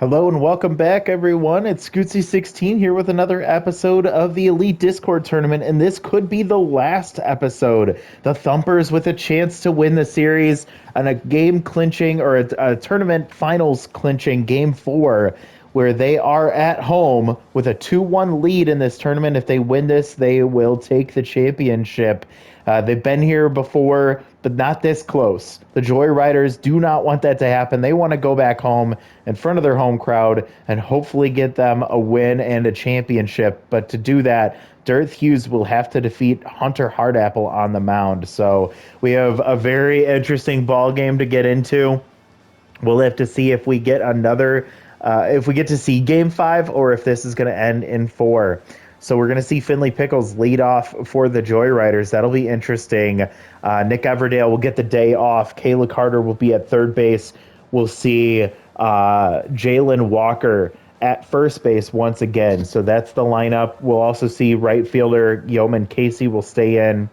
Hello and welcome back, everyone. It's Scootsy16 here with another episode of the Elite Discord Tournament, and this could be the last episode. The Thumpers with a chance to win the series and a game clinching or a tournament finals clinching game 4, where they are at home with a 2-1 lead in this tournament. If they win this, they will take the championship. They've been here before, but not this close. The Joyriders do not want that to happen. They want to go back home in front of their home crowd and hopefully get them a win and a championship. But to do that, Darth Hughes will have to defeat Hunter Hardapple on the mound. So we have a very interesting ball game to get into. We'll have to see if we get if we get to see game 5 or if this is going to end in 4. So we're going to see Finley Pickles lead off for the Joyriders. That'll be interesting. Nick Everdale will get the day off. Kayla Carter will be at third base. We'll see Jalen Walker at first base once again. So that's the lineup. We'll also see right fielder Yeoman Casey will stay in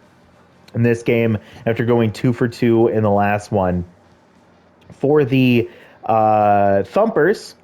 this game after going 2 for 2 in the last one. For the Thumpers,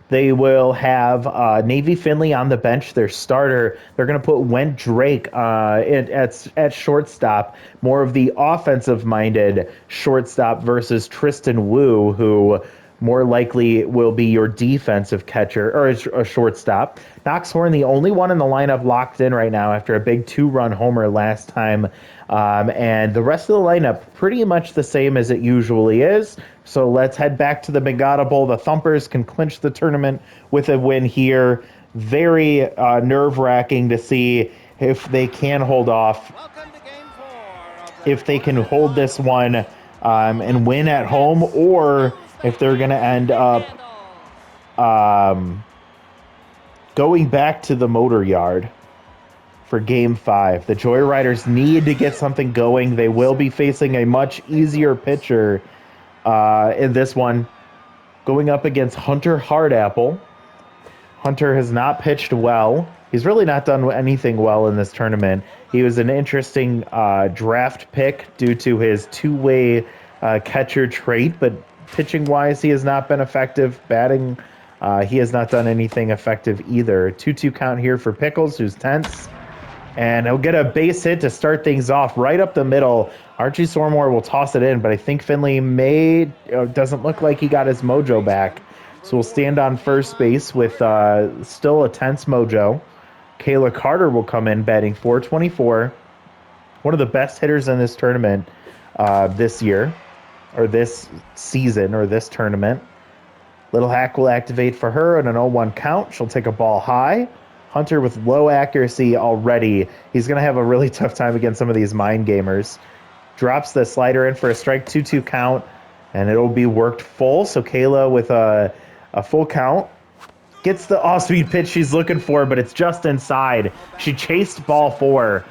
they will have Navy Finley on the bench, their starter. They're going to put Went Drake at shortstop, more of the offensive-minded shortstop versus Tristan Wu, who more likely will be your defensive catcher or a shortstop. Knox Horn, the only one in the lineup locked in right now after a big 2-run homer last time. And the rest of the lineup pretty much the same as it usually is. So let's head back to the Bengata Bowl. The Thumpers can clinch the tournament with a win here. Very nerve-wracking to see if they can hold off, if they can hold this one and win at home, or if they're going to end up going back to the motor yard for game 5. The Joyriders need to get something going. They will be facing a much easier pitcher in this one, going up against Hunter Hardapple. Hunter has not pitched well. He's really not done anything well in this tournament. He was an interesting draft pick due to his two-way catcher trait, but pitching-wise, he has not been effective. Batting, he has not done anything effective either. 2-2 count here for Pickles, who's tense. And he'll get a base hit to start things off right up the middle. Archie Sormore will toss it in, but I think Finley doesn't look like he got his mojo back. So we'll stand on first base with still a tense mojo. Kayla Carter will come in batting .424. One of the best hitters in this tournament this year, or this season, or this tournament. Little Hack will activate for her on an 0-1 count. She'll take a ball high. Hunter with low accuracy already. He's going to have a really tough time against some of these mind gamers. Drops the slider in for a strike, 2-2 count, and it'll be worked full. So Kayla with a full count gets the off-speed pitch she's looking for, but it's just inside. She chased ball 4,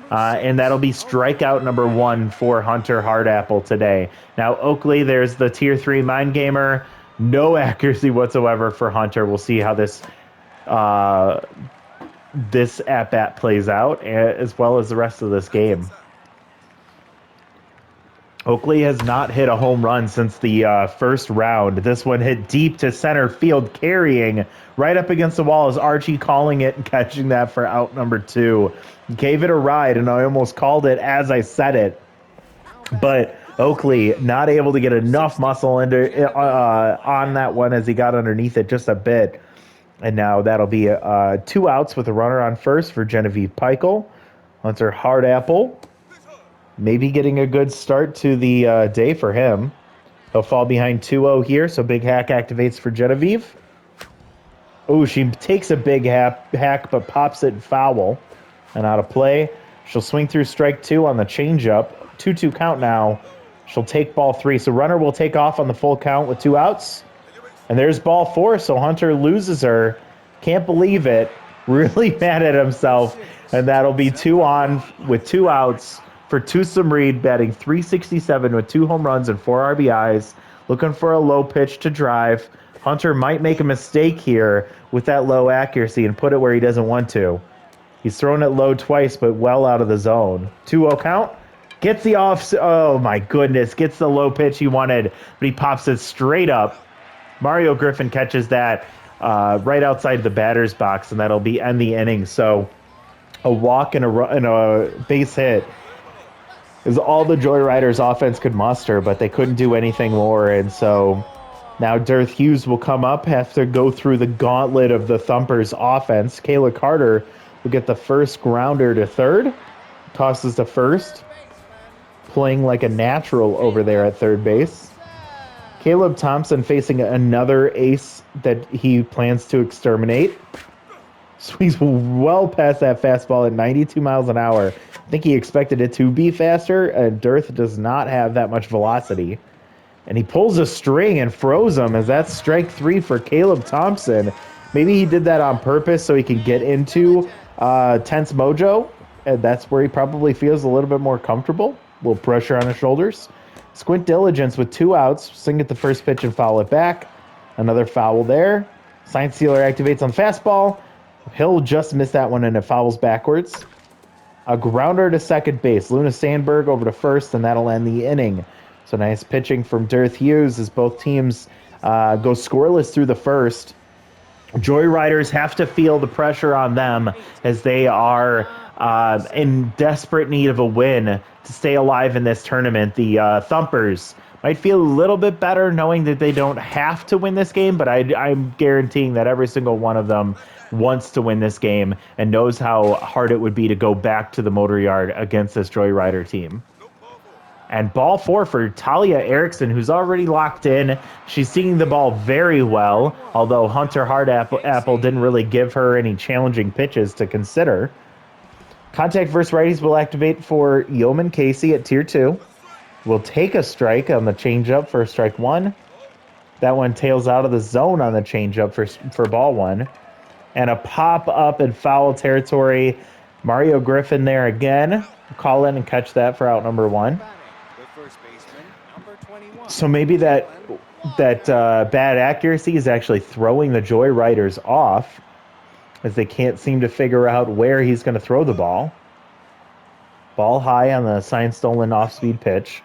and that'll be strikeout number 1 for Hunter Hardapple today. Now, Oakley, there's the Tier 3 mind gamer. No accuracy whatsoever for Hunter. We'll see how this at-bat plays out, as well as the rest of this game. Oakley has not hit a home run since the first round. This one hit deep to center field, carrying right up against the wall as Archie calling it and catching that for out number 2. Gave it a ride, and I almost called it as I said it. But Oakley not able to get enough muscle on that one as he got underneath it just a bit. And now that'll be 2 outs with a runner on first for Genevieve Peichel. Hunter Hardapple maybe getting a good start to the day for him. He'll fall behind 2-0 here, so Big Hack activates for Genevieve. Oh, she takes a big hack, but pops it foul and out of play. She'll swing through strike 2 on the changeup. 2-2 count now. She'll take ball 3, so runner will take off on the full count with 2 outs. And there's ball 4, so Hunter loses her. Can't believe it. Really mad at himself. And that'll be 2 on with 2 outs for Tusum Reed, batting .367 with 2 home runs and 4 RBIs. Looking for a low pitch to drive. Hunter might make a mistake here with that low accuracy and put it where he doesn't want to. He's thrown it low twice, but well out of the zone. 2-0 count. Gets the off. Oh, my goodness. Gets the low pitch he wanted, but he pops it straight up. Mario Griffin catches that right outside the batter's box, and that'll end the inning. So a walk and a base hit is all the Joyriders offense could muster, but they couldn't do anything more. And so now Darth Hughes will come up, have to go through the gauntlet of the Thumpers offense. Kayla Carter will get the first grounder to third, tosses to first, playing like a natural over there at third base. Caleb Thompson facing another ace that he plans to exterminate. Swings well past that fastball at 92 miles an hour. I think he expected it to be faster, and Darth does not have that much velocity. And he pulls a string and froze him, as that's strike 3 for Caleb Thompson. Maybe he did that on purpose so he can get into tense mojo, and that's where he probably feels a little bit more comfortable. A little pressure on his shoulders. Squint Diligence with 2 outs. Swing at the first pitch and foul it back. Another foul there. Sign Stealer activates on fastball. He'll just miss that one, and it fouls backwards. A grounder to second base. Luna Sandberg over to first, and that'll end the inning. So nice pitching from Darth Hughes as both teams go scoreless through the first. Joyriders have to feel the pressure on them as they are in desperate need of a win to stay alive in this tournament. The Thumpers might feel a little bit better knowing that they don't have to win this game, but I'm guaranteeing that every single one of them wants to win this game and knows how hard it would be to go back to the motor yard against this Joyrider team. And ball 4 for Talia Erickson, who's already locked in. She's seeing the ball very well, although Hunter Hardapple didn't really give her any challenging pitches to consider. Contact versus righties will activate for Yeoman Casey at tier 2. Will take a strike on the changeup for strike 1. That one tails out of the zone on the changeup for ball 1. And a pop up in foul territory. Mario Griffin there again. Call in and catch that for out number 1. So maybe that bad accuracy is actually throwing the Joyriders off, as they can't seem to figure out where he's going to throw the ball. Ball high on the sign stolen off-speed pitch.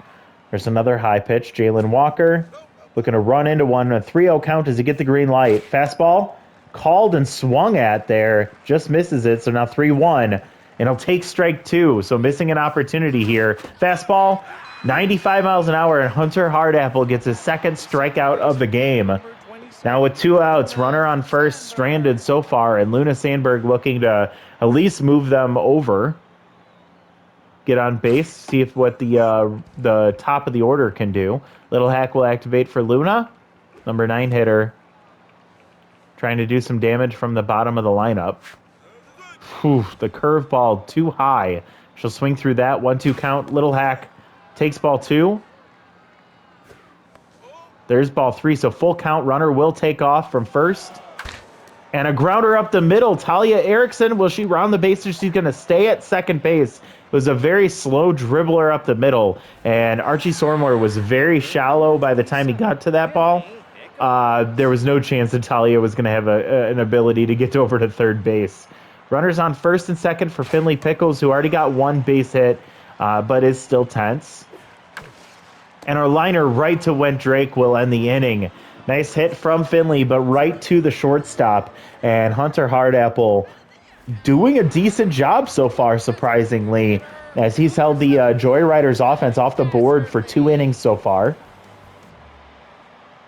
There's another high pitch. Jalen Walker looking to run into one. A 3-0 count as he get the green light. Fastball called and swung at there. Just misses it, so now 3-1. And he'll take strike 2, so missing an opportunity here. Fastball, 95 miles an hour, and Hunter Hardapple gets his second strikeout of the game. Now with 2 outs, runner on first, stranded so far, and Luna Sandberg looking to at least move them over. Get on base, see if what the top of the order can do. Little Hack will activate for Luna, number 9 hitter. Trying to do some damage from the bottom of the lineup. Whew, the curveball too high. She'll swing through that. 1-2 count. Little Hack takes ball 2. There's ball 3, so full count. Runner will take off from first. And a grounder up the middle. Talia Erickson, will she round the bases? She's going to stay at second base. It was a very slow dribbler up the middle, and Archie Sormore was very shallow by the time he got to that ball. There was no chance that Talia was going to have an ability to get over to third base. Runners on first and second for Finley Pickles, who already got 1 base hit, but is still tense. And our liner right to Went Drake will end the inning. Nice hit from Finley, but right to the shortstop. And Hunter Hardapple doing a decent job so far, surprisingly, as he's held the Joyriders offense off the board for 2 innings so far.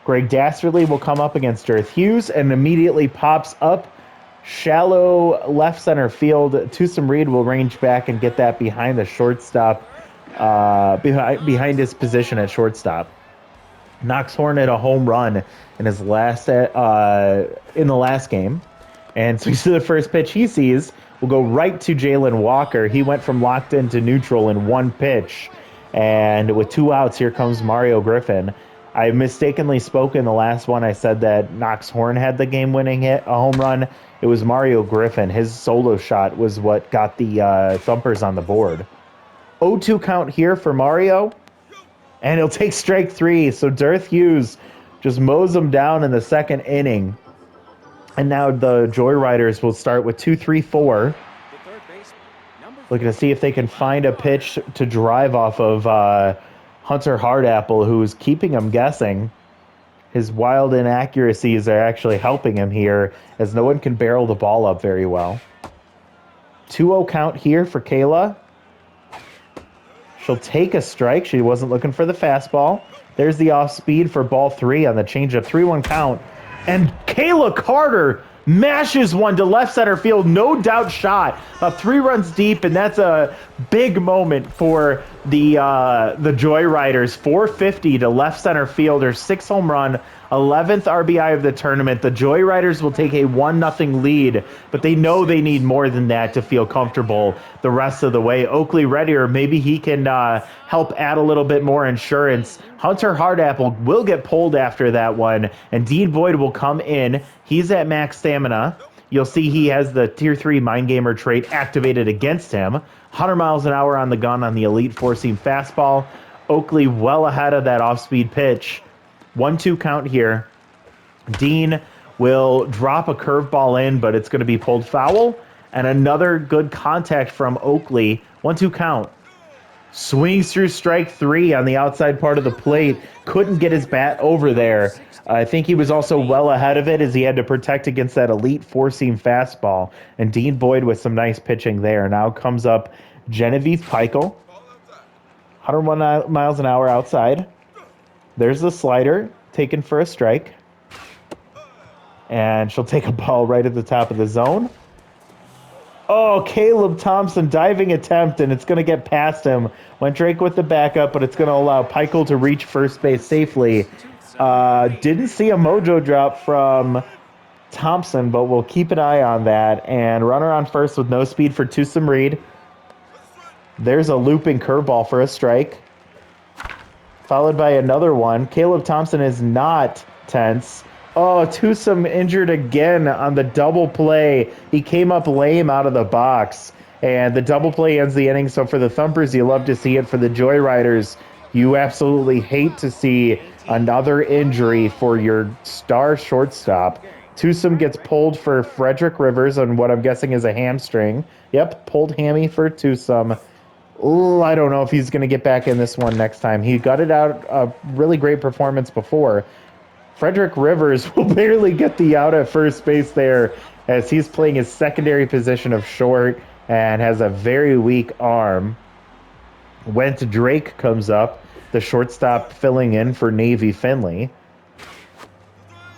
Greg Dastardly will come up against Darth Hughes and immediately pops up shallow left center field. Tusum Reed will range back and get that behind the shortstop, behind his position at shortstop. Knox Horn hit a home run in his last in the last game, and so the first pitch he sees will go right to Jalen Walker. He went from locked in to neutral in 1 pitch, and with 2 outs, here comes Mario Griffin. I mistakenly spoke in the last one. I said that Knox Horn had the game-winning hit, a home run. It was Mario Griffin. His solo shot was what got the Thumpers on the board. 0-2 count here for Mario, and he'll take strike 3. So Darth Hughes just mows him down in the second inning. And now the Joyriders will start with 2-3-4. Looking to see if they can find a pitch to drive off of Hunter Hardapple, who's keeping him guessing. His wild inaccuracies are actually helping him here, as no one can barrel the ball up very well. 2-0 count here for Kayla. She'll take a strike. She wasn't looking for the fastball. There's the off speed for ball 3 on the changeup. 3-1 count. And Kayla Carter mashes one to left center field. No doubt shot. 3 runs deep, and that's a big moment for the Joyriders. 450 to left center fielder. 6 home run. 11th RBI of the tournament. The Joyriders will take a 1-0 lead, but they know they need more than that to feel comfortable the rest of the way. Oakley ready, or maybe he can help add a little bit more insurance. Hunter Hardapple will get pulled after that one, and Dean Boyd will come in. He's at max stamina. You'll see he has the Tier 3 Mind Gamer trait activated against him. 100 miles an hour on the gun on the Elite 4-seam fastball. Oakley well ahead of that off-speed pitch. 1-2 count here. Dean will drop a curveball in, but it's going to be pulled foul. And another good contact from Oakley. 1-2 count. Swings through strike 3 on the outside part of the plate. Couldn't get his bat over there. I think he was also well ahead of it as he had to protect against that Elite 4-seam fastball. And Dean Boyd with some nice pitching there. Now comes up Genevieve Peichel. 101 miles an hour outside. There's the slider, taken for a strike. And she'll take a ball right at the top of the zone. Oh, Caleb Thompson diving attempt, and it's going to get past him. Went Drake with the backup, but it's going to allow Peichel to reach first base safely. Didn't see a mojo drop from Thompson, but we'll keep an eye on that. And runner on first with no speed for Tusum Reed. There's a looping curveball for a strike. Followed by another one. Caleb Thompson is not tense. Oh, Tusum injured again on the double play. He came up lame out of the box. And the double play ends the inning. So for the Thumpers, you love to see it. For the Joyriders, you absolutely hate to see another injury for your star shortstop. Tusum gets pulled for Frederick Rivers on what I'm guessing is a hamstring. Yep, pulled hammy for Tusum. Oh, I don't know if he's going to get back in this one next time. He gutted out a really great performance before. Frederick Rivers will barely get the out at first base there as he's playing his secondary position of short and has a very weak arm. Went Drake comes up, the shortstop filling in for Navy Finley.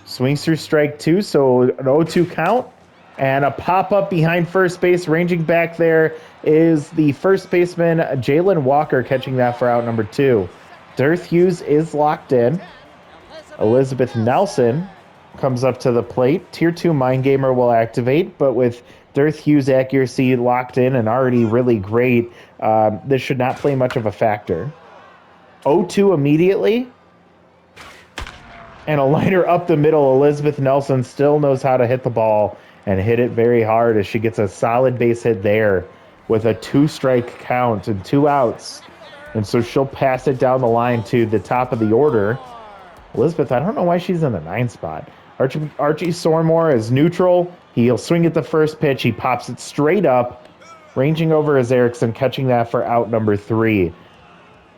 Swings through strike 2, so an 0-2 count. And a pop-up behind first base. Ranging back there is the first baseman, Jalen Walker, catching that for out number 2. Darth Hughes is locked in. Elizabeth Nelson comes up to the plate. Tier 2 Mind Gamer will activate, but with Darth Hughes' accuracy locked in and already really great, this should not play much of a factor. 0-2 immediately. And a liner up the middle. Elizabeth Nelson still knows how to hit the ball and hit it very hard as she gets a solid base hit there with a 2-strike count and 2 outs. And so she'll pass it down the line to the top of the order. Elizabeth, I don't know why she's in the 9 spot. Archie Sormore is neutral. He'll swing at the first pitch. He pops it straight up. Ranging over is Erickson, catching that for out number 3.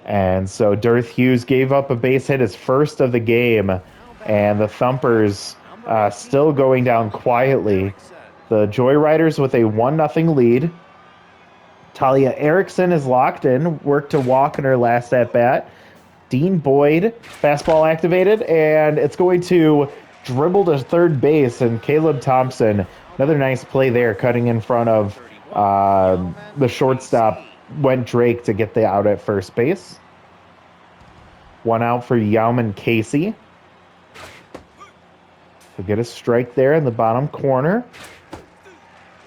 And so Darth Hughes gave up a base hit, his first of the game. And the Thumpers still going down quietly. The Joyriders with a 1-0 lead. Talia Erickson is locked in, worked to walk in her last at-bat. Dean Boyd, fastball activated, and it's going to dribble to third base, and Caleb Thompson, another nice play there, cutting in front of the shortstop, went Drake to get the out at first base. 1 out for Yauman Casey. He'll get a strike there in the bottom corner.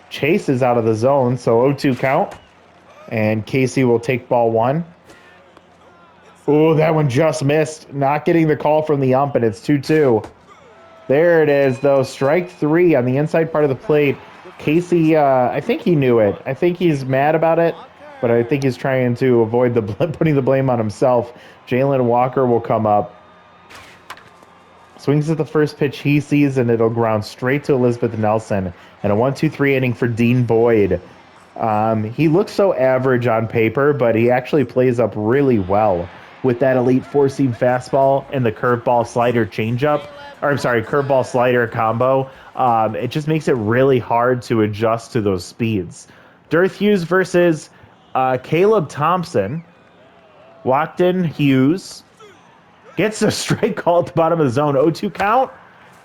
Chase is out of the zone, so 0-2 count. And Casey will take ball 1. Oh, that one just missed. Not getting the call from the ump, and it's 2-2. There it is, though. Strike 3 on the inside part of the plate. Casey, I think he knew it. I think he's mad about it, but I think he's trying to avoid putting the blame on himself. Jalen Walker will come up. Swings at the first pitch he sees, and it'll ground straight to Elizabeth Nelson. And a 1-2-3 inning for Dean Boyd. He looks so average on paper, but he actually plays up really well. with that elite four-seam fastball and the curveball slider changeup, or I'm sorry, curveball slider combo, it just makes it really hard to adjust to those speeds. Darth Hughes versus Caleb Thompson. Locked in Hughes. Gets a strike call at the bottom of the zone. 0-2 count.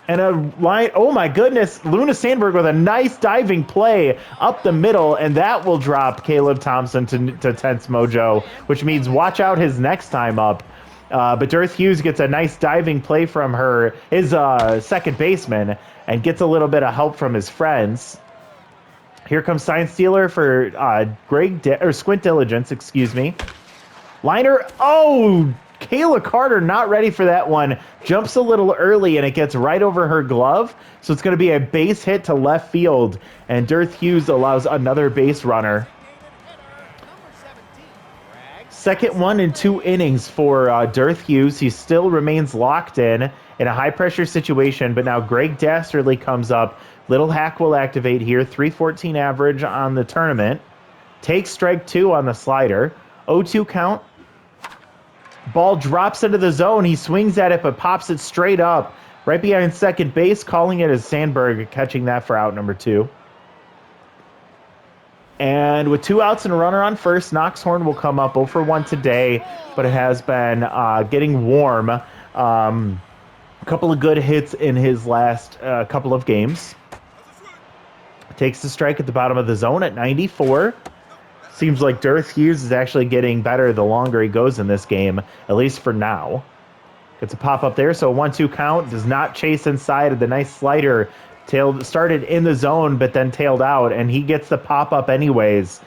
And a line. Oh my goodness. Luna Sandberg with a nice diving play up the middle. And that will drop Caleb Thompson to tense mojo, which means watch out his next time up. But Darth Hughes gets a nice diving play from his second baseman, and gets a little bit of help from his friends. Here comes Sign Stealer for Squint Diligence, excuse me. Liner. Oh, Kayla Carter not ready for that one. Jumps a little early, and it gets right over her glove. So it's going to be a base hit to left field, and Darth Hughes allows another base runner. Second one in 2 innings for Darth Hughes. He still remains locked in a high-pressure situation, but now Greg Dastardly comes up. Little hack will activate here. 314 average on the tournament. Takes strike 2 on the slider. 0-2 count. Ball drops into the zone. He swings at it, but pops it straight up. Right behind second base, calling it as Sandberg, catching that for out number 2. And with 2 outs and a runner on first, Knoxhorn will come up 0 for 1 today, but it has been getting warm. A couple of good hits in his last couple of games. Takes the strike at the bottom of the zone at 94. Seems like Darth Hughes is actually getting better the longer he goes in this game, at least for now. Gets a pop up there, so 1-2 count. Does not chase inside of the nice slider. Started in the zone, but then tailed out, and he gets the pop up anyways.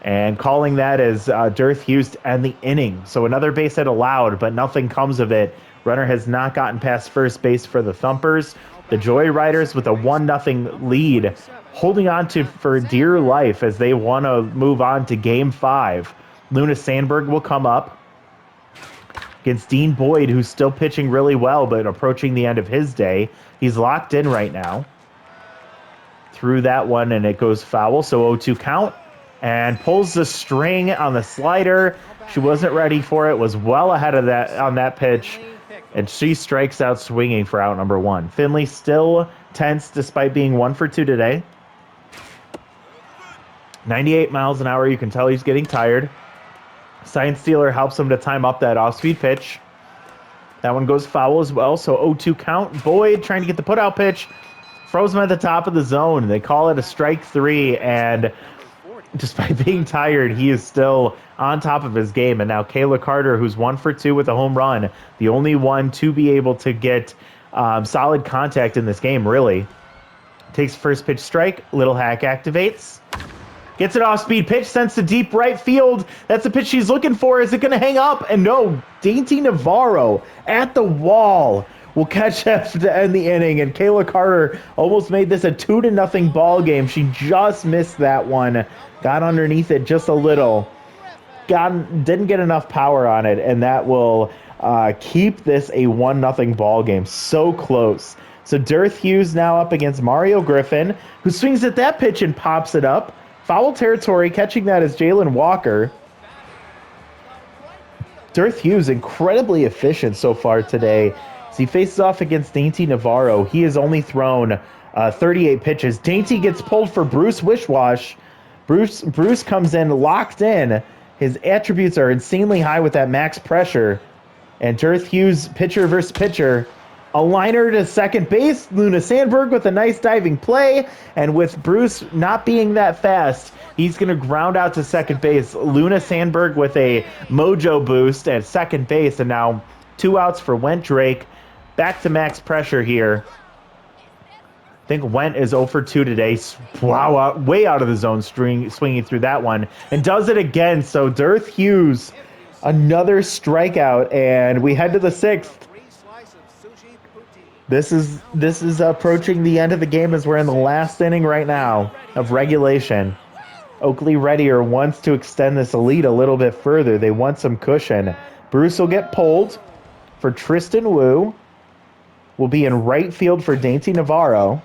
And calling that as Darth Hughes to end the inning. So another base hit allowed, but nothing comes of it. Runner has not gotten past first base for the Thumpers. The Joyriders with a 1-0 lead, holding on to for dear life as they want to move on to Game 5. Luna Sandberg will come up against Dean Boyd, who's still pitching really well, but approaching the end of his day. He's locked in right now. Threw that one, and it goes foul, so 0-2 count. And pulls the string on the slider. She wasn't ready for it, was well ahead of that on that pitch. And she strikes out swinging for out number 1. Finley still tense despite being 1 for 2 today. 98 miles an hour. You can tell he's getting tired. Science Stealer helps him to time up that off-speed pitch. That one goes foul as well, so 0-2 count. Boyd trying to get the put-out pitch. Throws him at the top of the zone. They call it a strike 3, and despite being tired, he is still on top of his game. And now Kayla Carter, who's 1 for 2 with a home run, the only one to be able to get solid contact in this game, really. Takes first pitch strike. Little hack activates. Gets an off-speed pitch, sends to deep right field. That's the pitch she's looking for. Is it going to hang up? And no, Dainty Navarro at the wall will catch that to end the inning. And Kayla Carter almost made this a 2-0 ball game. She just missed that one. Got underneath it just a little. Didn't get enough power on it, and that will keep this a 1-0 ball game. So close. So Darth Hughes now up against Mario Griffin, who swings at that pitch and pops it up. Foul territory, catching that is Jalen Walker. Darth Hughes incredibly efficient so far today. As he faces off against Dainty Navarro, he has only thrown 38 pitches. Dainty gets pulled for Bruce Wishwash. Bruce comes in locked in. His attributes are insanely high with that max pressure. And Darth Hughes, pitcher versus pitcher. A liner to second base. Luna Sandberg with a nice diving play. And with Bruce not being that fast, he's going to ground out to second base. Luna Sandberg with a mojo boost at second base. And now 2 outs for Went Drake. Back to max pressure here. I think Went is 0 for 2 today. Wow, way out of the zone, swinging through that one. And does it again. So Darth Hughes, another strikeout. And we head to the 6th. This is approaching the end of the game as we're in the last inning right now of regulation. Oakley Reddier wants to extend this lead a little bit further. They want some cushion. Bruce will get pulled for Tristan Wu. Will be in right field for Dainty Navarro.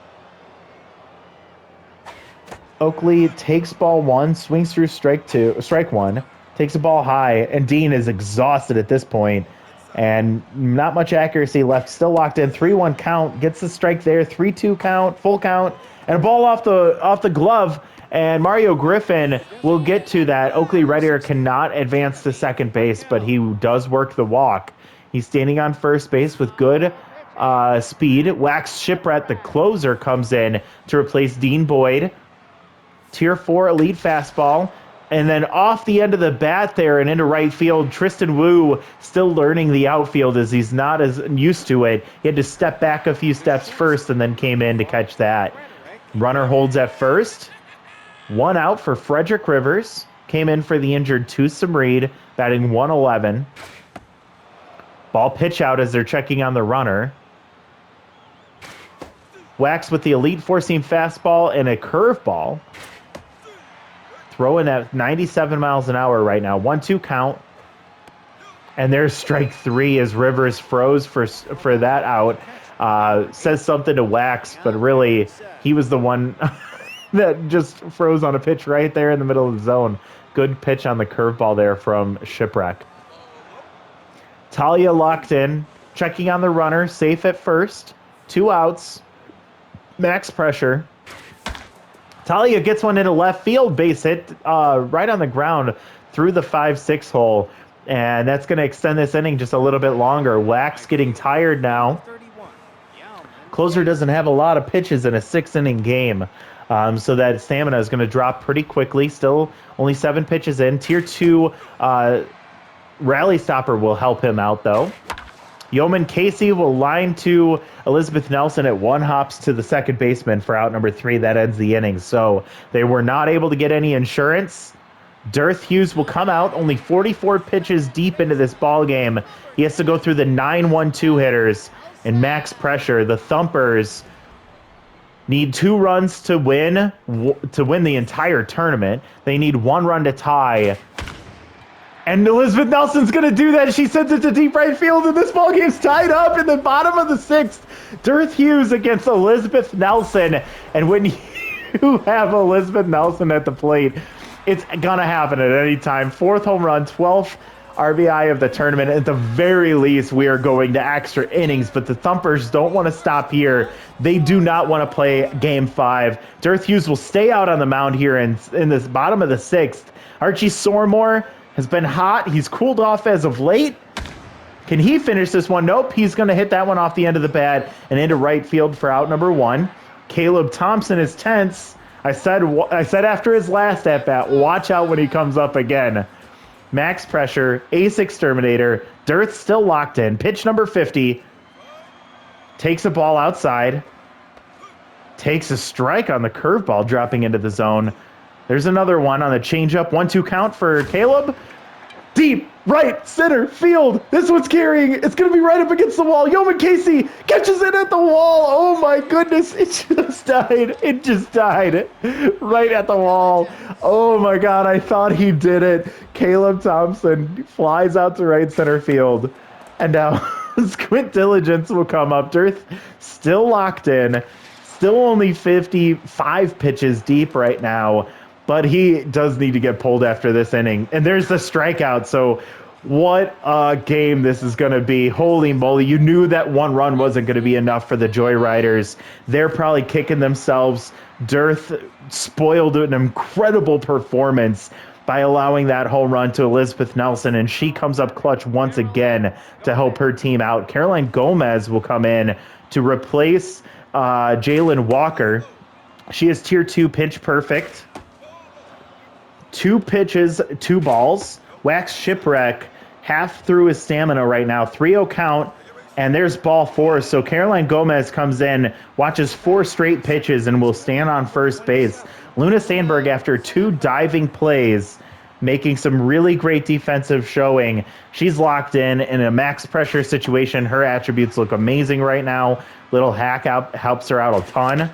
Oakley takes ball 1, swings through strike 1. takes a ball high, and Dean is exhausted at this point, and not much accuracy left. Still locked in. 3-1 count. Gets the strike there. 3-2 count. Full count, and a ball off the glove. And Mario Griffin will get to that. Oakley Red Air cannot advance to second base, but he does work the walk. He's standing on first base with good speed. Wax Shipwreck, the closer, comes in to replace Dean Boyd. Tier 4 elite fastball. And then off the end of the bat there and into right field, Tristan Wu still learning the outfield as he's not as used to it. He had to step back a few steps first and then came in to catch that. Runner holds at first. 1 out for Frederick Rivers. Came in for the injured Tusum Reed, batting 111. Ball pitch out as they're checking on the runner. Wax with the elite four-seam fastball and a curveball. Throwing at 97 miles an hour right now. 1-2 count. And there's strike 3 as Rivers froze for that out. Says something to Wax, but really he was the one that just froze on a pitch right there in the middle of the zone. Good pitch on the curveball there from Shipwreck. Talia locked in, checking on the runner, safe at first. 2 outs. Max pressure. Talia gets one into left field, base hit right on the ground through the 5-6 hole. And that's going to extend this inning just a little bit longer. Wax getting tired now. Closer doesn't have a lot of pitches in a 6-inning game. So that stamina is going to drop pretty quickly. Still only 7 pitches in. Tier 2 rally stopper will help him out, though. Yeoman Casey will line to Elizabeth Nelson at 1 hops to the second baseman for out number 3. That ends the inning. So they were not able to get any insurance. Darth Hughes will come out only 44 pitches deep into this ball game. He has to go through the 9-1-2 hitters and max pressure. The Thumpers need 2 runs to win the entire tournament. They need 1 run to tie. And Elizabeth Nelson's going to do that. She sends it to deep right field, and this ball game's tied up in the bottom of the 6th. Darth Hughes against Elizabeth Nelson. And when you have Elizabeth Nelson at the plate, it's going to happen at any time. 4th home run, 12th RBI of the tournament. At the very least, we are going to extra innings, but the Thumpers don't want to stop here. They do not want to play Game 5. Darth Hughes will stay out on the mound here in this bottom of the 6th. Archie Sormore has been hot. He's cooled off as of late. Can he finish this one? Nope. He's going to hit that one off the end of the bat and into right field for out number 1. Caleb Thompson is tense. I said after his last at-bat, watch out when he comes up again. Max pressure, ace exterminator. Darth still locked in. Pitch number 50. Takes a ball outside. Takes a strike on the curveball, dropping into the zone. There's another one on the changeup. 1-2 count for Caleb. Deep right center field. This one's carrying. It's going to be right up against the wall. Yeoman Casey catches it at the wall. Oh my goodness. It just died. It just died right at the wall. Oh my God. I thought he did it. Caleb Thompson flies out to right center field. And now Squint Diligence will come up. Darth still locked in. Still only 55 pitches deep right now. But he does need to get pulled after this inning. And there's the strikeout. So what a game this is going to be. Holy moly. You knew that 1 run wasn't going to be enough for the Joyriders. They're probably kicking themselves. Darth spoiled an incredible performance by allowing that home run to Elizabeth Nelson. And she comes up clutch once again to help her team out. Caroline Gomez will come in to replace Jalen Walker. She is tier 2 pitch perfect. 2 pitches, 2 balls. Wax Shipwreck half through his stamina right now. 3-0 count, and there's ball 4. So Caroline Gomez comes in, watches 4 straight pitches, and will stand on first base. Luna Sandberg, after 2 diving plays, making some really great defensive showing. She's locked in a max pressure situation. Her attributes look amazing right now. Little hack out helps her out a ton.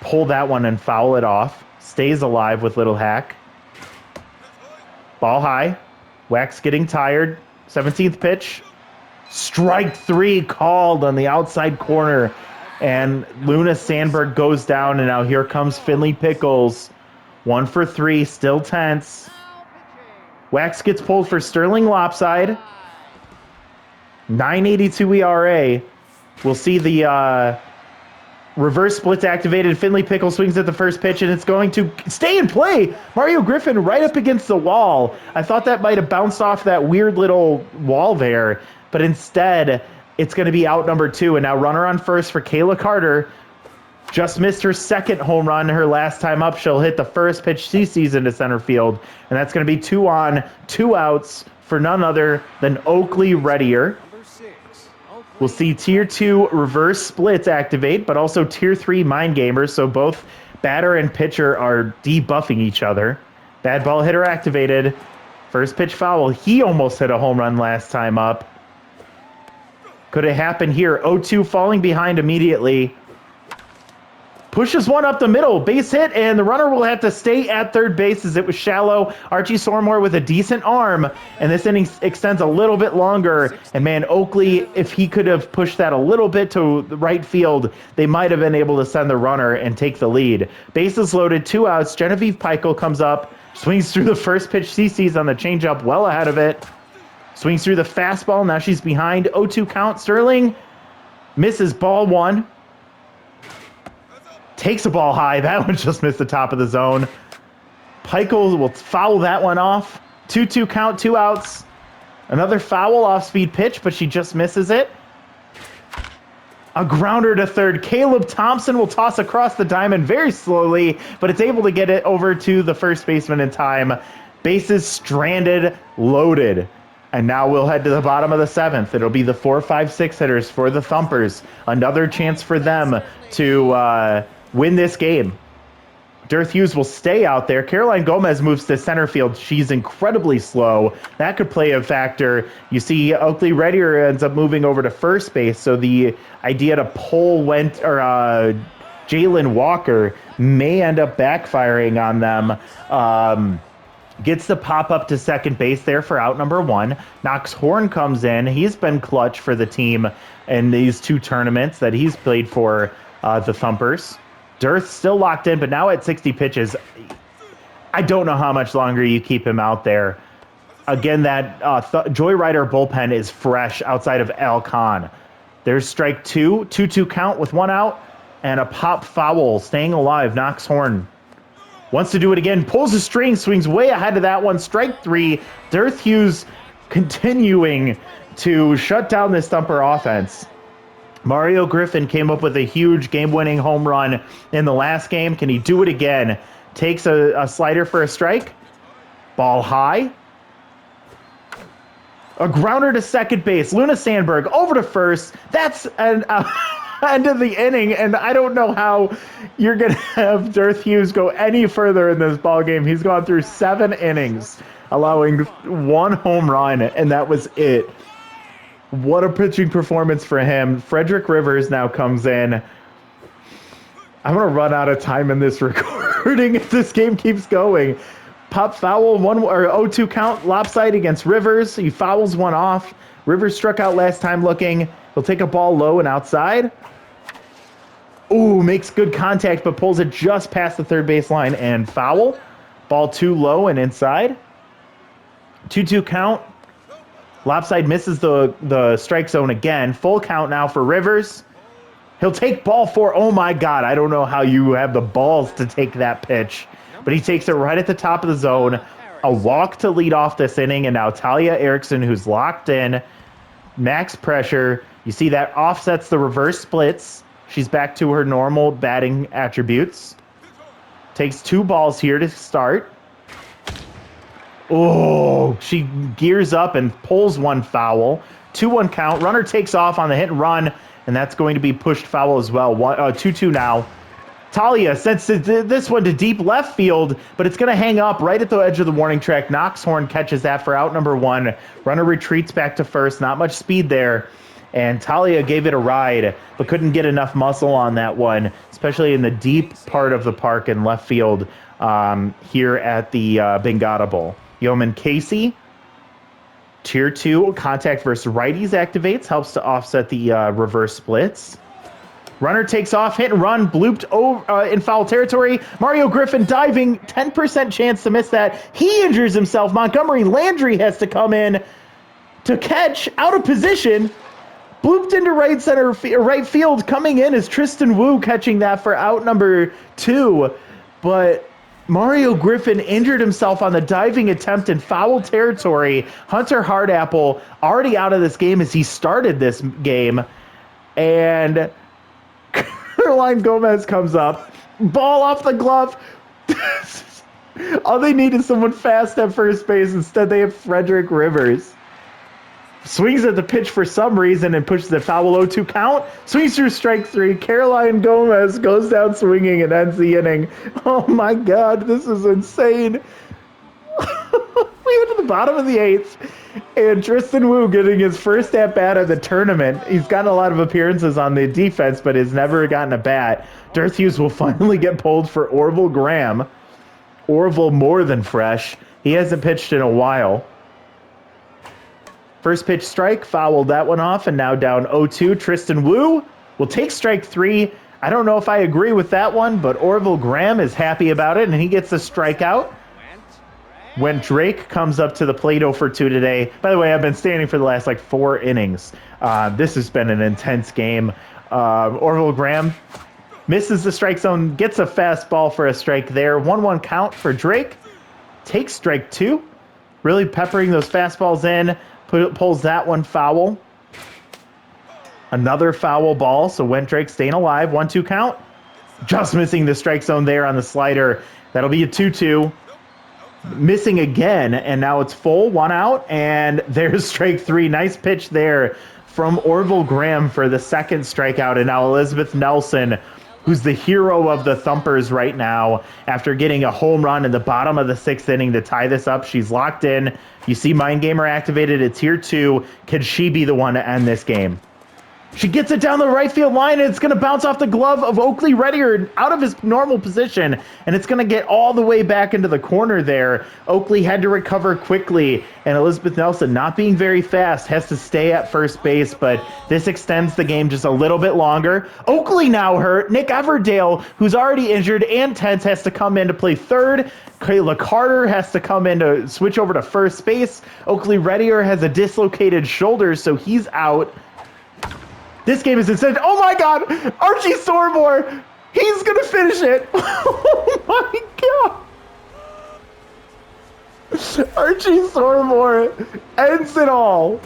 Pull that one and foul it off. Stays alive with Little Hack. Ball high. Wax getting tired. 17th pitch. Strike 3 called on the outside corner. And Luna Sandberg goes down. And now here comes Finley Pickles. 1 for 3. Still tense. Wax gets pulled for Sterling Lopside. 9.82 ERA. We'll see the reverse splits activated. Finley Pickle swings at the first pitch, and it's going to stay in play. Mario Griffin right up against the wall. I thought that might have bounced off that weird little wall there, but instead, it's going to be out number 2. And now runner on first for Kayla Carter. Just missed her second home run her last time up. She'll hit the first pitch she sees into center field, and that's going to be 2 on, 2 outs for none other than Oakley Reddier. We'll see Tier 2 reverse splits activate, but also Tier 3 mind gamers, so both batter and pitcher are debuffing each other. Bad ball hitter activated. First pitch foul. He almost hit a home run last time up. Could it happen here? 0-2 falling behind immediately. Pushes one up the middle, base hit, and the runner will have to stay at third base as it was shallow. Archie Sormore with a decent arm, and this inning extends a little bit longer. And man, Oakley, if he could have pushed that a little bit to the right field, they might have been able to send the runner and take the lead. Bases loaded, 2 outs. Genevieve Peichel comes up, swings through the first pitch she sees on the changeup, well ahead of it. Swings through the fastball, now she's behind. 0-2 count, Sterling misses ball 1. Takes a ball high. That one just missed the top of the zone. Peichel will foul that one off. 2-2 count, 2 outs. Another foul off-speed pitch, but she just misses it. A grounder to third. Caleb Thompson will toss across the diamond very slowly, but it's able to get it over to the first baseman in time. Bases stranded, loaded. And now we'll head to the bottom of the 7th. It'll be the 4, 5, 6 hitters for the Thumpers. Another chance for them to win this game. Darth Hughes will stay out there. Caroline Gomez moves to center field. She's incredibly slow. That could play a factor. You see Oakley Reddier ends up moving over to first base, so the idea to pull Jalen Walker may end up backfiring on them. Gets the pop up to second base there for out number 1. Knox Horn comes in. He's been clutch for the team in these 2 tournaments that he's played for the Thumpers. Dearth still locked in, but now at 60 pitches, I don't know how much longer you keep him out there. Again, that Joyrider bullpen is fresh outside of Al Khan. There's strike 2, 2-2 count with 1 out, and a pop foul staying alive. Knox Horn wants to do it again, pulls the string, swings way ahead of that one. Strike 3. Darth Hughes continuing to shut down this Thumper offense. Mario Griffin came up with a huge game-winning home run in the last game. Can he do it again? Takes a slider for a strike. Ball high. A grounder to second base. Luna Sandberg over to first. That's an end of the inning, and I don't know how you're going to have Darth Hughes go any further in this ballgame. He's gone through 7 innings, allowing 1 home run, and that was it. What a pitching performance for him. Frederick Rivers now comes in. I'm going to run out of time in this recording if this game keeps going. Pop foul, 0-2 count, lopside against Rivers. He fouls one off. Rivers struck out last time looking. He'll take a ball low and outside. Ooh, makes good contact, but pulls it just past the third baseline and foul. Ball too low and inside. 2-2 count. Lopside misses the strike zone again. Full count now for Rivers. He'll take ball 4. Oh my God, I don't know how you have the balls to take that pitch. But he takes it right at the top of the zone. A walk to lead off this inning, and now Talia Erickson, who's locked in. Max pressure. You see that offsets the reverse splits. She's back to her normal batting attributes. Takes 2 balls here to start. Oh, she gears up and pulls 1 foul. 2-1 count. Runner takes off on the hit and run, and that's going to be pushed foul as well. 2-2 now. Talia sends this one to deep left field, but it's going to hang up right at the edge of the warning track. Knox Horn catches that for out number 1. Runner retreats back to first. Not much speed there. And Talia gave it a ride, but couldn't get enough muscle on that one, especially in the deep part of the park in left field here at the Bengata Bowl. Yeoman Casey, Tier 2, contact versus righties activates, helps to offset the reverse splits. Runner takes off, hit and run, blooped over, in foul territory. Mario Griffin diving, 10% chance to miss that. He injures himself. Montgomery Landry has to come in to catch, out of position. Blooped into right field. Coming in is Tristan Wu catching that for out number 2. But Mario Griffin injured himself on the diving attempt in foul territory. Hunter Hardapple already out of this game as he started this game. And Caroline Gomez comes up. Ball off the glove. All they need is someone fast at first base. Instead, they have Frederick Rivers. Swings at the pitch for some reason and pushes the foul 0-2 count. Swings through strike 3. Caroline Gomez goes down swinging and ends the inning. Oh my God, this is insane. We went to the bottom of the 8th, and Tristan Wu getting his first at-bat of the tournament. He's gotten a lot of appearances on the defense, but has never gotten a bat. Darth Hughes will finally get pulled for Orville Graham. Orville more than fresh. He hasn't pitched in a while. First pitch strike, fouled that one off, and now down 0-2. Tristan Wu will take strike 3. I don't know if I agree with that one, but Orville Graham is happy about it, and he gets the strikeout. When Drake comes up to the plate 0-2 today. By the way, I've been standing for the last 4 innings. This has been an intense game. Orville Graham misses the strike zone, gets a fastball for a strike there. 1-1 count for Drake. Takes strike 2. Really peppering those fastballs in. Pulls that one foul. Another foul ball, so Went Drake staying alive. 1-2 count. Just missing the strike zone there on the slider. That'll be a 2-2. Missing again, and now it's full. 1 out, and there's strike 3. Nice pitch there from Orville Graham for the second strikeout, and now Elizabeth Nelson, who's the hero of the Thumpers right now, after getting a home run in the bottom of the 6th inning to tie this up. She's locked in. You see Mind Gamer activated. It's here too. Could she be the one to end this game? She gets it down the right field line, and it's going to bounce off the glove of Oakley Reddier out of his normal position, and it's going to get all the way back into the corner there. Oakley had to recover quickly, and Elizabeth Nelson, not being very fast, has to stay at first base, but this extends the game just a little bit longer. Oakley now hurt. Nick Everdale, who's already injured and tense, has to come in to play third. Kayla Carter has to come in to switch over to first base. Oakley Reddier has a dislocated shoulder, so he's out. This game is insane. Oh my God! Archie Sormore! He's gonna finish it! Oh my God! Archie Sormore ends it all.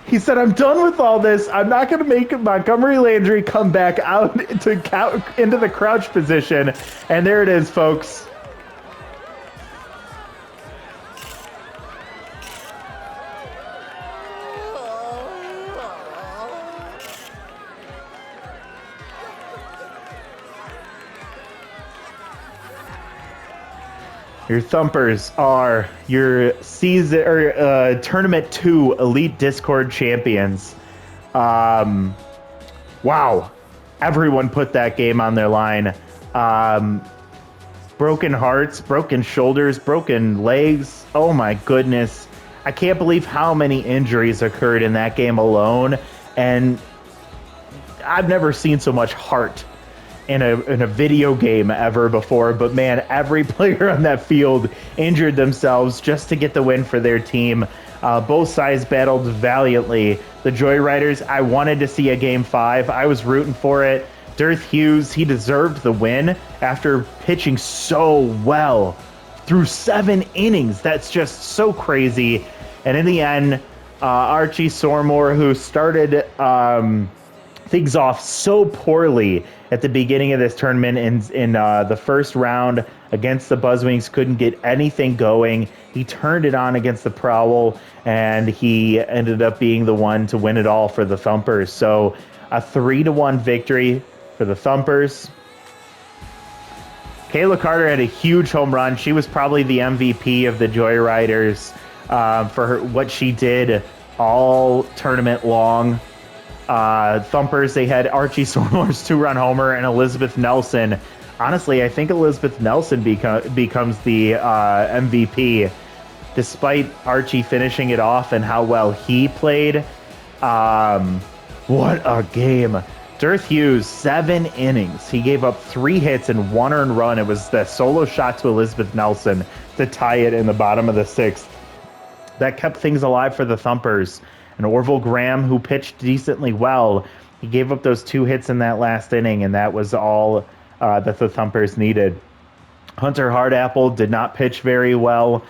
He said, I'm done with all this. I'm not gonna make Montgomery Landry come back out into the crouch position. And there it is, folks. Your Thumpers are your season or tournament 2 Elite Discord champions. Wow, everyone put that game on their line. Broken hearts, broken shoulders, broken legs. Oh my goodness, I can't believe how many injuries occurred in that game alone, and I've never seen so much heart in a video game ever before. But man, every player on that field injured themselves just to get the win for their team. Both sides battled valiantly. The Joyriders, I wanted to see a Game 5. I was rooting for it. Darth Hughes, he deserved the win after pitching so well through 7 innings. That's just so crazy. And in the end, Archie Sormore, who started things off so poorly at the beginning of this tournament in the first round against the Buzzwings, couldn't get anything going. He turned it on against the Prowl, and he ended up being the one to win it all for the Thumpers. So a 3-1 victory for the Thumpers. Kayla Carter had a huge home run. She was probably the MVP of the Joyriders for what she did all tournament long. Thumpers, they had Archie Sormore's 2-run homer and Elizabeth Nelson. Honestly, I think Elizabeth Nelson becomes the MVP, despite Archie finishing it off and how well he played. What a game. Darth Hughes, 7 innings. He gave up 3 hits and 1 earned run. It was the solo shot to Elizabeth Nelson to tie it in the bottom of the 6th. That kept things alive for the Thumpers. And Orville Graham, who pitched decently well, he gave up those 2 hits in that last inning, and that was all that the Thumpers needed. Hunter Hardapple did not pitch very well.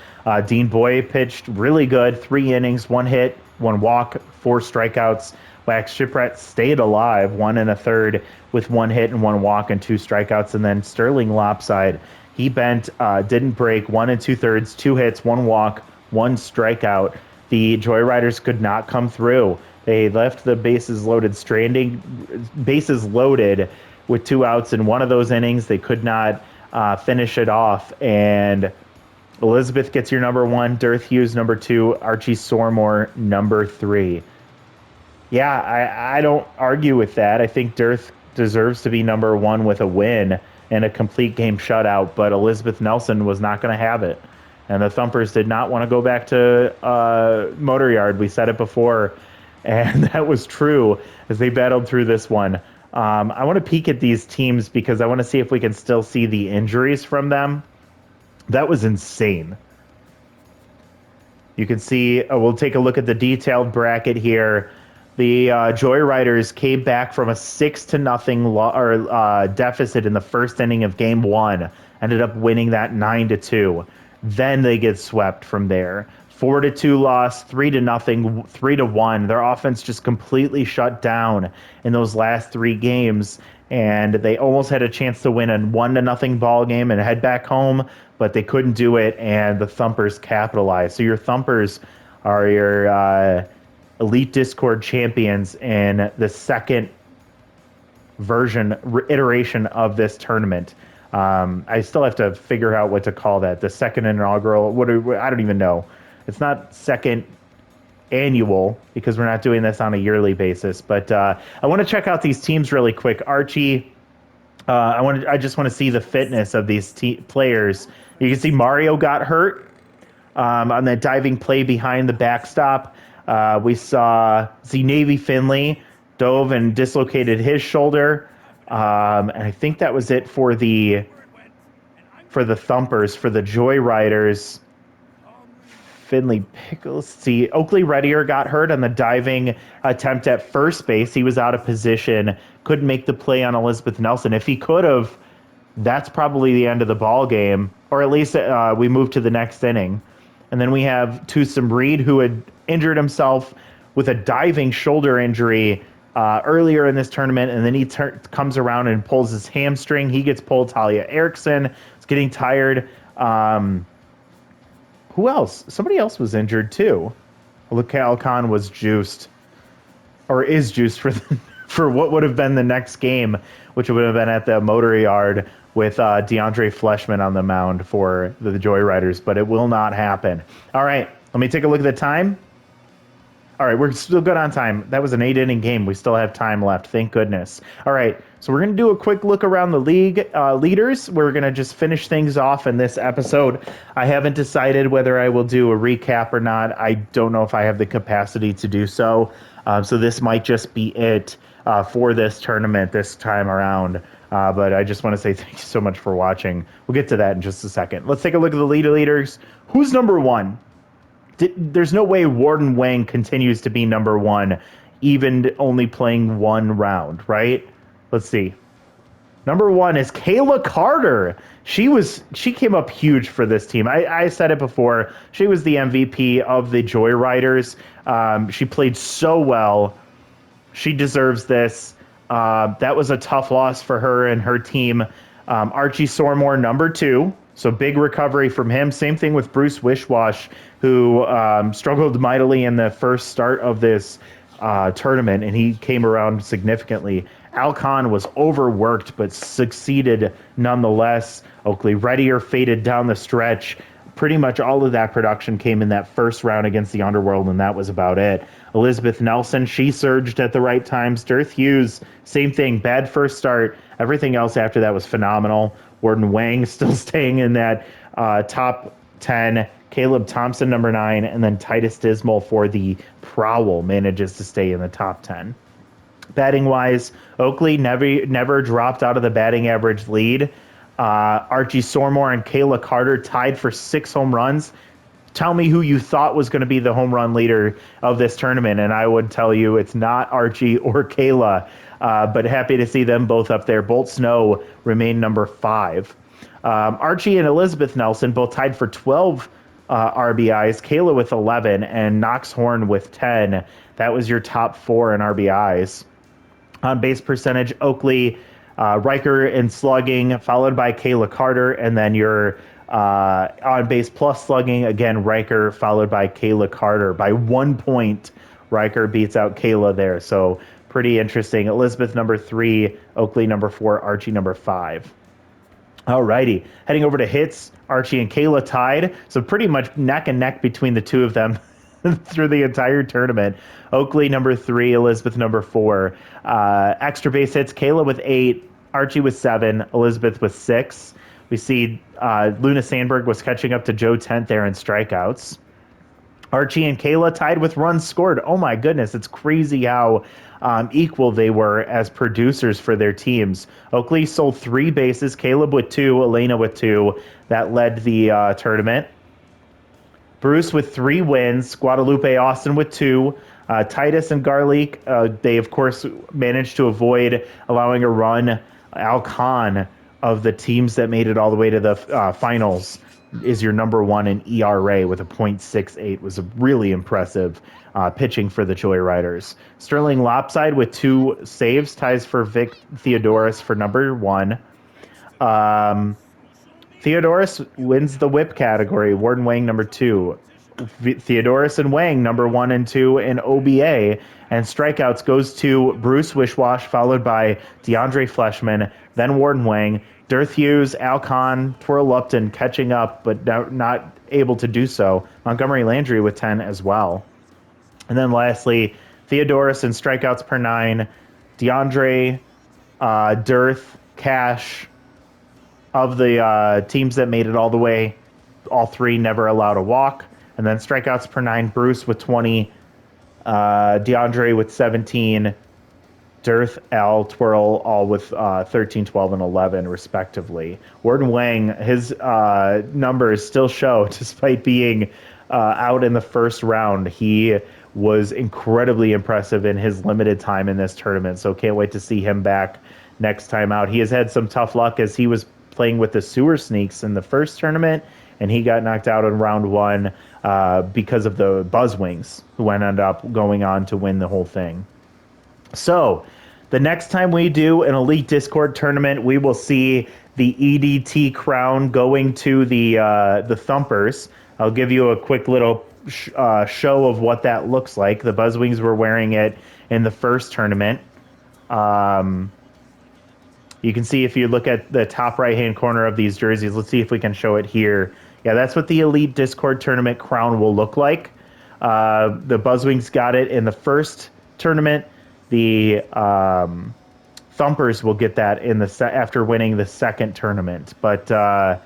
Dean Boyd pitched really good. 3 innings, 1 hit, 1 walk, 4 strikeouts. Wax Shipwreck stayed alive, 1 1/3 with 1 hit and 1 walk and 2 strikeouts. And then Sterling Lopside, he bent, didn't break, 1 2/3, 2 hits, 1 walk, 1 strikeout. The Joyriders could not come through. They left the bases loaded with 2 outs in one of those innings. They could not finish it off, and Elizabeth gets your number 1, Darth Hughes number 2, Archie Sormore number 3. Yeah, I don't argue with that. I think Darth deserves to be number 1 with a win and a complete game shutout, but Elizabeth Nelson was not going to have it. And the Thumpers did not want to go back to Motor Yard. We said it before, and that was true as they battled through this one. I want to peek at these teams because I want to see if we can still see the injuries from them. That was insane. You can see, we'll take a look at the detailed bracket here. The Joyriders came back from a 6-0 deficit in the first inning of Game 1, ended up winning that 9-2. Then they get swept from there. 4-2 loss, 3-0, 3-1. Their offense just completely shut down in those last 3 games, and they almost had a chance to win a 1-0 ball game and head back home, but they couldn't do it, and the Thumpers capitalized. So your Thumpers are your Elite Discord champions in the second iteration of this tournament. I still have to figure out what to call that. The second inaugural, I don't even know. It's not second annual because we're not doing this on a yearly basis. But I want to check out these teams really quick. Archie, I just want to see the fitness of these players. You can see Mario got hurt on that diving play behind the backstop. We saw Navy Finley dove and dislocated his shoulder. And I think that was it for the Thumpers. For the Joyriders, Finley Pickles. See, Oakley Reddier got hurt on the diving attempt at first base. He was out of position, couldn't make the play on Elizabeth Nelson. If he could have, that's probably the end of the ball game, or at least we move to the next inning. And then we have Tusum Reed, who had injured himself with a diving shoulder injury earlier in this tournament, and then he comes around and pulls his hamstring. He gets pulled. Talia Erickson is getting tired. Who else? Somebody else was injured too. Cal Khan was juiced, or is juiced for what would have been the next game, which would have been at the Motor Yard with DeAndre Fleshman on the mound for the Joyriders, but it will not happen. All right, let me take a look at the time. All right, we're still good on time. That was an 8-inning game. We still have time left, thank goodness. All right, so we're going to do a quick look around the league leaders. We're going to just finish things off in this episode. I haven't decided whether I will do a recap or not. I don't know if I have the capacity to do so. So this might just be it for this tournament this time around. But I just want to say thank you so much for watching. We'll get to that in just a second. Let's take a look at the leaders. Who's number 1? There's no way Warden Wang continues to be number 1, even only playing 1 round, right? Let's see. Number 1 is Kayla Carter. She came up huge for this team. I said it before. She was the MVP of the Joyriders. She played so well. She deserves this. That was a tough loss for her and her team. Archie Sormore, number 2. So big recovery from him. Same thing with Bruce Wishwash, who struggled mightily in the first start of this tournament, and he came around significantly. Al Khan was overworked, but succeeded nonetheless. Oakley Reddier faded down the stretch. Pretty much all of that production came in that first round against the Underworld, and that was about it. Elizabeth Nelson, she surged at the right times. Darth Hughes, same thing, bad first start. Everything else after that was phenomenal. Warden Wang still staying in that top 10. Caleb Thompson, number 9, and then Titus Dismal for the Prowl manages to stay in the top 10. Batting wise, Oakley never dropped out of the batting average lead. Archie Sormore and Kayla Carter tied for 6 home runs. Tell me who you thought was going to be the home run leader of this tournament, and I would tell you it's not Archie or Kayla, but happy to see them both up there. Bolt Snow remained number 5. Archie and Elizabeth Nelson both tied for 12 RBIs, Kayla with 11, and Knox Horn with 10. That was your top 4 in RBIs. On base percentage, Oakley, Riker in slugging, followed by Kayla Carter, and then your on base plus slugging, again, Riker, followed by Kayla Carter. By 1 point, Riker beats out Kayla there. So pretty interesting. Elizabeth number 3, Oakley number 4, Archie number 5. Alrighty, heading over to hits, Archie and Kayla tied. So pretty much neck and neck between the two of them through the entire tournament. Oakley number 3, Elizabeth number 4. Extra base hits, Kayla with 8, Archie with 7, Elizabeth with 6. We see Luna Sandberg was catching up to Joe Tent there in strikeouts. Archie and Kayla tied with runs scored. Oh my goodness, it's crazy how equal they were as producers for their teams. Oakley sold 3 bases, Caleb with 2, Elena with 2. That led the tournament. Bruce with 3 wins, Guadalupe Austin with 2. Titus and Garlic, they of course managed to avoid allowing a run. Al Khan of the teams that made it all the way to the finals is your number 1 in ERA with a .68. Was a really impressive pitching for the Joyriders. Sterling Lopside with 2 saves ties for Vic Theodoris for number 1. Theodoris wins the whip category. Warden Wang number 2. Theodoris and Wang number 1 and 2 in OBA. And strikeouts goes to Bruce Wishwash, followed by DeAndre Fleshman, then Warden Wang. Dirth Hughes, Alcon, Twirl Lupton catching up, but not able to do so. Montgomery Landry with 10 as well. And then lastly, Theodoris in strikeouts per 9. DeAndre, Dirth, Cash. Of the teams that made it all the way, all 3 never allowed a walk. And then strikeouts per 9, Bruce with 20, DeAndre with 17, Dirth, Al, Twirl, all with 13, 12, and 11, respectively. Warden Wang, his numbers still show, despite being out in the first round, he was incredibly impressive in his limited time in this tournament. So can't wait to see him back next time out. He has had some tough luck as he was playing with the Sewer Sneaks in the first tournament, and he got knocked out in round 1 because of the Buzzwings, who ended up going on to win the whole thing. So the next time we do an Elite Discord tournament, we will see the EDT crown going to the Thumpers. I'll give you a quick little show of what that looks like. The Buzzwings were wearing it in the first tournament. You can see if you look at the top right-hand corner of these jerseys. Let's see if we can show it here. Yeah, that's what the Elite Discord Tournament crown will look like. The Buzzwings got it in the first tournament. The Thumpers will get that in after winning the second tournament. But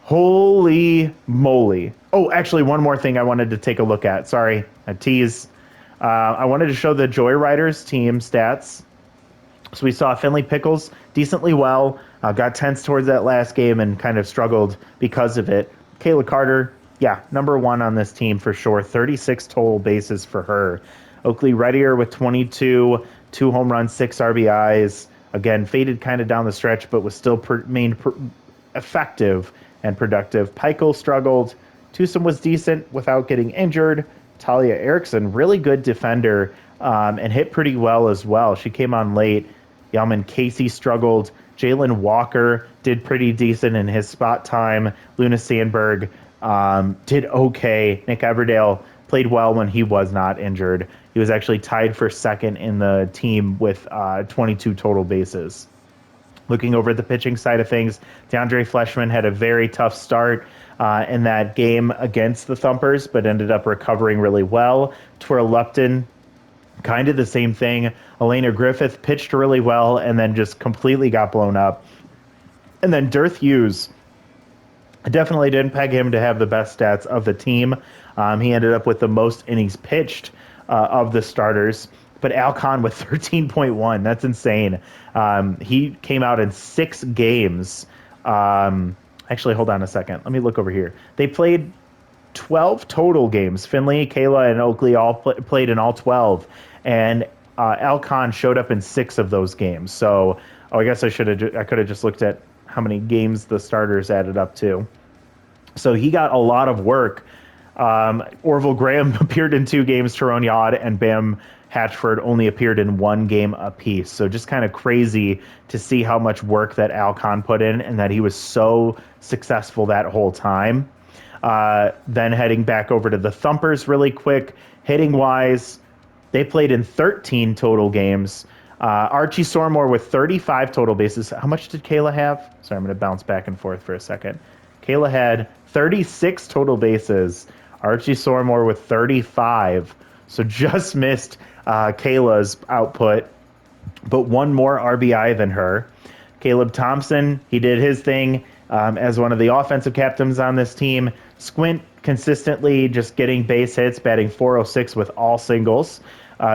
holy moly. Oh, actually, one more thing I wanted to take a look at. Sorry, I tease. I wanted to show the Joyriders team stats. So we saw Finley Pickles decently well, got tense towards that last game and kind of struggled because of it. Kayla Carter, yeah, number 1 on this team for sure. 36 total bases for her. Oakley Reddier with 22, 2 home runs, 6 RBIs. Again, faded kind of down the stretch, but was still effective and productive. Pikel struggled. Tucson was decent without getting injured. Talia Erickson, really good defender, and hit pretty well as well. She came on late. Yalman Casey struggled. Jalen Walker did pretty decent in his spot time. Luna Sandberg did okay. Nick Everdale played well when he was not injured. He was actually tied for second in the team with 22 total bases. Looking over at the pitching side of things, DeAndre Fleshman had a very tough start in that game against the Thumpers, but ended up recovering really well. Twirl Lupton, kind of the same thing. Elena Griffith pitched really well and then just completely got blown up. And then Dirth Hughes, I definitely didn't peg him to have the best stats of the team. He ended up with the most innings pitched of the starters. but Alcon with 13.1. That's insane. He came out in 6 games. Actually, hold on a second. Let me look over here. They played 12 total games. Finley, Kayla, and Oakley all played in all 12. And Alcon showed up in 6 of those games. So, I guess I could have just looked at how many games the starters added up to. So he got a lot of work. Orville Graham appeared in 2 games. Tyrone Yod and Bam Hatchford only appeared in 1 game apiece. So just kind of crazy to see how much work that Alcon put in and that he was so successful that whole time. Then heading back over to the Thumpers really quick. Hitting-wise, they played in 13 total games. Archie Sormore with 35 total bases. How much did Kayla have? Sorry, I'm going to bounce back and forth for a second. Kayla had 36 total bases. Archie Sormore with 35. So just missed Kayla's output, but 1 more RBI than her. Caleb Thompson, he did his thing as one of the offensive captains on this team. Squint consistently just getting base hits, batting .406 with all singles.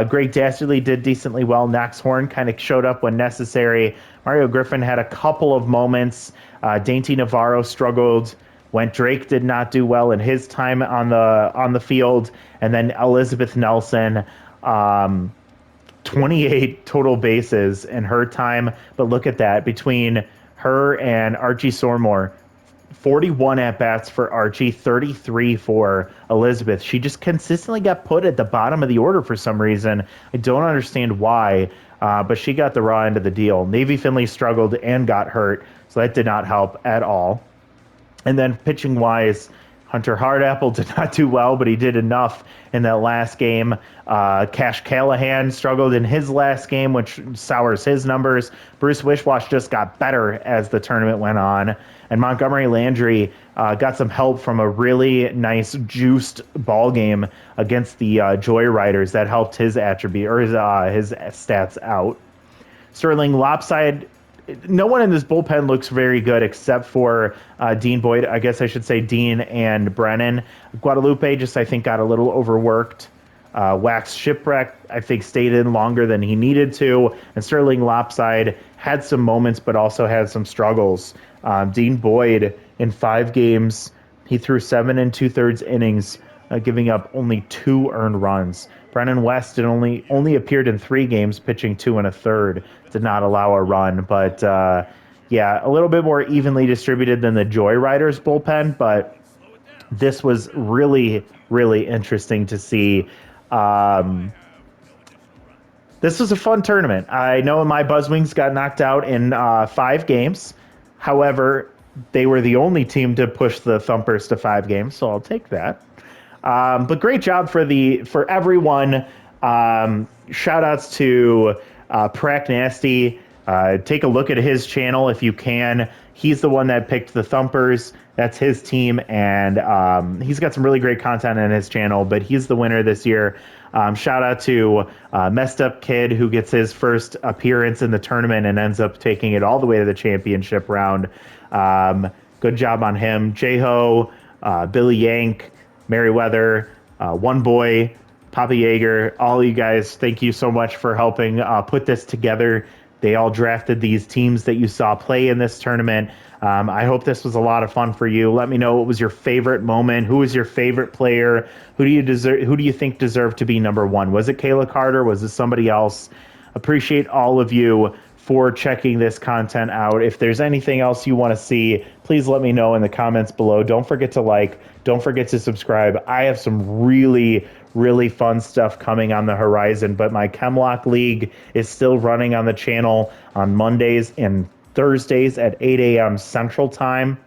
Greg Dastardly did decently well. Knox Horn kind of showed up when necessary. Mario Griffin had a couple of moments. Dainty Navarro struggled. Went Drake did not do well in his time on the field. And then Elizabeth Nelson, 28 total bases in her time. But look at that. Between her and Archie Sormore, 41 at-bats for Archie, 33 for Elizabeth. She just consistently got put at the bottom of the order for some reason. I don't understand why, but she got the raw end of the deal. Navy Finley struggled and got hurt, so that did not help at all. And then pitching-wise, Hunter Hardapple did not do well, but he did enough in that last game. Cash Callahan struggled in his last game, which sours his numbers. Bruce Wishwash just got better as the tournament went on. And Montgomery Landry got some help from a really nice juiced ball game against the Joyriders that helped his attribute or his stats out. Sterling Lopside, no one in this bullpen looks very good except for Dean Boyd. I guess I should say Dean and Brennan. Guadalupe just, I think, got a little overworked. Wax Shipwreck, I think, stayed in longer than he needed to. And Sterling Lopside had some moments, but also had some struggles. Dean Boyd, in 5 games, he threw 7 2/3 innings, giving up only 2 earned runs. Brennan West only appeared in 3 games, pitching 2 1/3. Did not allow a run, but yeah, a little bit more evenly distributed than the Joyriders bullpen, but this was really, really interesting to see. This was a fun tournament. I know my Buzzwings got knocked out in 5 games. However, they were the only team to push the Thumpers to 5 games, so I'll take that. But great job for everyone. Shout outs to Prack Nasty. Take a look at his channel if you can. He's the one that picked the Thumpers. That's his team, and he's got some really great content on his channel, but he's the winner this year. Shout out to Messed Up Kid, who gets his first appearance in the tournament and ends up taking it all the way to the championship round. Good job on him. J-Ho, Billy Yank, Merriweather, One Boy, Papa Yeager, all you guys, thank you so much for helping put this together. They all drafted these teams that you saw play in this tournament. I hope this was a lot of fun for you. Let me know what was your favorite moment. Who was your favorite player? Who do you think deserved to be number 1? Was it Kayla Carter? Was it somebody else? Appreciate all of you for checking this content out. If there's anything else you want to see, please let me know in the comments below. Don't forget to like. Don't forget to subscribe. I have some really, really fun stuff coming on the horizon, but my Chemlock League is still running on the channel on Mondays and Thursdays at 8 a.m. Central Time.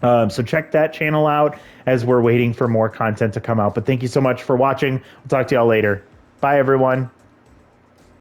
So check that channel out as we're waiting for more content to come out. But thank you so much for watching. We'll talk to y'all later. Bye, everyone.